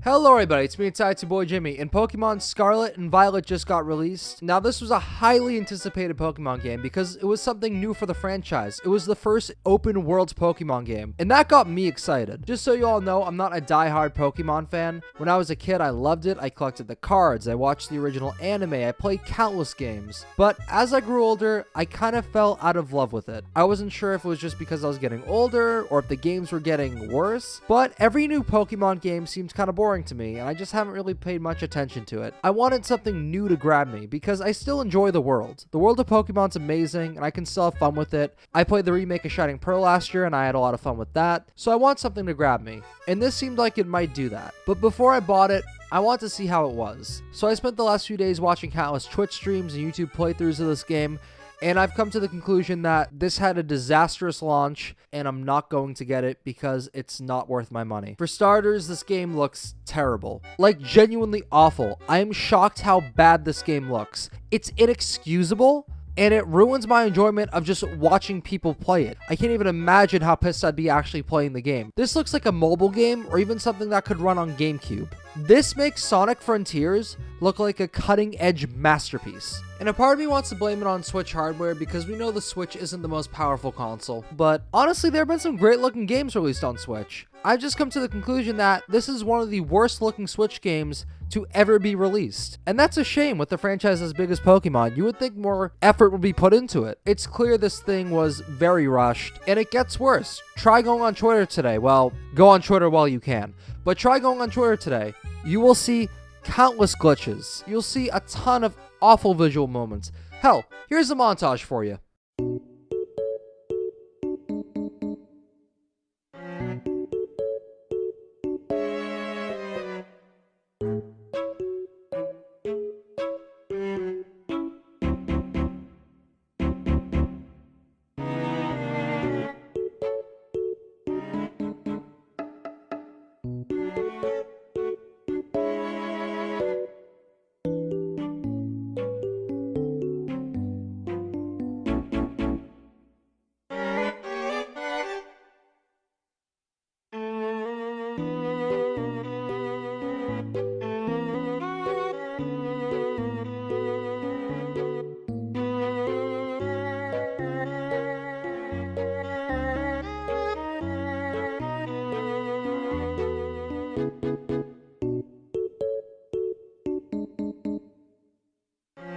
Hello everybody, it's me, it's Boy Jimmy, and Pokemon Scarlet and Violet just got released. Now this was a highly anticipated Pokemon game because it was something new for the franchise. It was the first open world Pokemon game, and that got me excited. Just so you all know, I'm not a die-hard Pokemon fan. When I was a kid, I loved it. I collected the cards, I watched the original anime, I played countless games. But as I grew older, I kind of fell out of love with it. I wasn't sure if it was just because I was getting older or if the games were getting worse, but every new Pokemon game seems kind of boring to me, and I just haven't really paid much attention to it. I wanted something new to grab me because I still enjoy the world. The world of Pokemon's amazing, and I can still have fun with it. I played the remake of Shining Pearl last year, and I had a lot of fun with that, so I want something to grab me, and this seemed like it might do that. But before I bought it, I wanted to see how it was. So I spent the last few days watching countless Twitch streams and YouTube playthroughs of this game, and I've come to the conclusion that this had a disastrous launch, and I'm not going to get it because it's not worth my money. For starters, this game looks terrible. Like, genuinely awful. I am shocked how bad this game looks. It's inexcusable, and it ruins my enjoyment of just watching people play it. I can't even imagine how pissed I'd be actually playing the game. This looks like a mobile game or even something that could run on GameCube. This makes Sonic Frontiers look like a cutting-edge masterpiece. And a part of me wants to blame it on Switch hardware because we know the Switch isn't the most powerful console. But honestly, there have been some great-looking games released on Switch. I've just come to the conclusion that this is one of the worst-looking Switch games to ever be released. And that's a shame with the franchise as big as Pokemon. You would think more effort would be put into it. It's clear this thing was very rushed, and it gets worse. Try going on Twitter today. Well, go on Twitter while you can. But try going on Twitter today. You will see countless glitches. You'll see a ton of awful visual moments. Hell, here's a montage for you.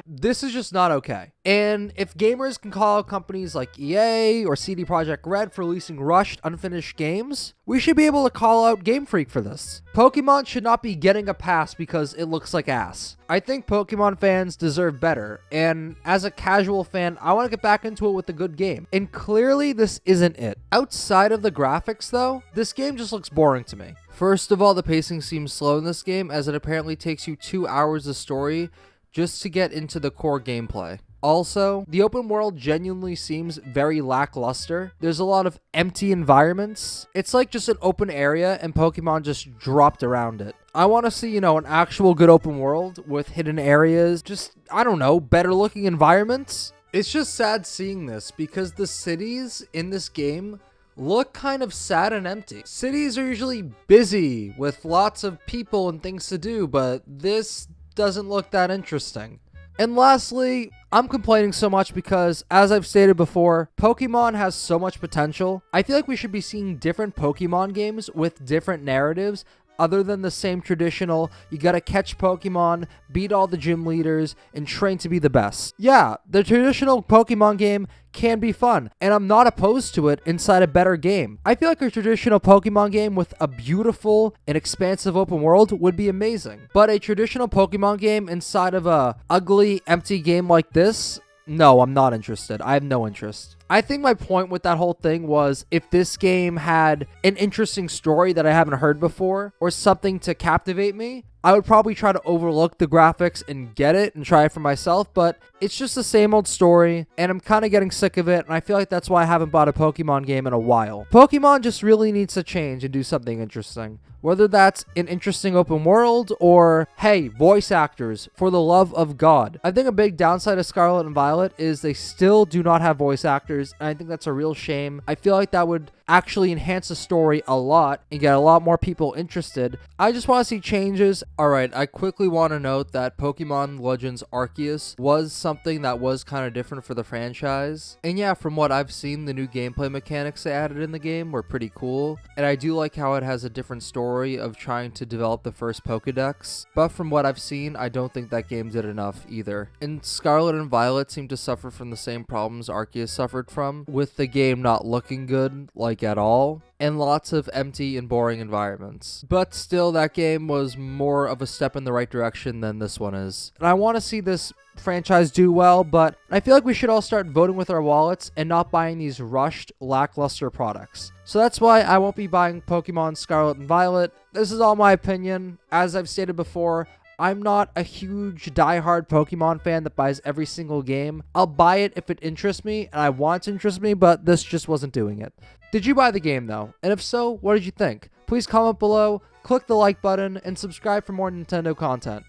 This is just not okay. And if gamers can call out companies like EA or CD Projekt Red for releasing rushed, unfinished games, we should be able to call out GameFreak for this. Pokemon should not be getting a pass because it looks like ass. I think Pokemon fans deserve better, and as a casual fan, I want to get back into it with a good game. And clearly, this isn't it. Outside of the graphics, though, this game just looks boring to me. First of all, the pacing seems slow in this game, as it apparently takes you 2 hours of story just to get into the core gameplay. Also, the open world genuinely seems very lackluster. There's a lot of empty environments. It's like just an open area and Pokemon just dropped around it. I want to see, an actual good open world with hidden areas, just, I don't know, better looking environments. It's just sad seeing this because the cities in this game look kind of sad and empty. Cities are usually busy with lots of people and things to do, but this doesn't look that interesting. And lastly, I'm complaining so much because, as I've stated before, Pokemon has so much potential. I feel like we should be seeing different Pokemon games with different narratives other than the same traditional, you gotta catch Pokemon, beat all the gym leaders, and train to be the best. Yeah, the traditional Pokemon game can be fun, and I'm not opposed to it inside a better game. I feel like a traditional Pokemon game with a beautiful and expansive open world would be amazing. But a traditional Pokemon game inside of a ugly, empty game like this, no, I'm not interested. I have no interest. I think my point with that whole thing was if this game had an interesting story that I haven't heard before or something to captivate me, I would probably try to overlook the graphics and get it and try it for myself, but it's just the same old story, and I'm kind of getting sick of it, and I feel like that's why I haven't bought a Pokemon game in a while. Pokemon just really needs to change and do something interesting. Whether that's an interesting open world or, hey, voice actors, for the love of God. I think a big downside of Scarlet and Violet is they still do not have voice actors features, and I think that's a real shame. I feel like that would actually enhance the story a lot and get a lot more people interested. I just want to see changes. Alright, I quickly want to note that Pokemon Legends Arceus was something that was kind of different for the franchise. And yeah, from what I've seen, the new gameplay mechanics they added in the game were pretty cool. And I do like how it has a different story of trying to develop the first Pokedex. But from what I've seen, I don't think that game did enough either. And Scarlet and Violet seem to suffer from the same problems Arceus suffered from, with the game not looking good, like at all, and lots of empty and boring environments. But still, that game was more of a step in the right direction than this one is. And I want to see this franchise do well, but I feel like we should all start voting with our wallets and not buying these rushed, lackluster products. So that's why I won't be buying Pokemon Scarlet and Violet. This is all my opinion. As I've stated before, I'm not a huge diehard Pokemon fan that buys every single game. I'll buy it if it interests me, and I want it to interest me, but this just wasn't doing it. Did you buy the game though? And if so, what did you think? Please comment below, click the like button, and subscribe for more Nintendo content.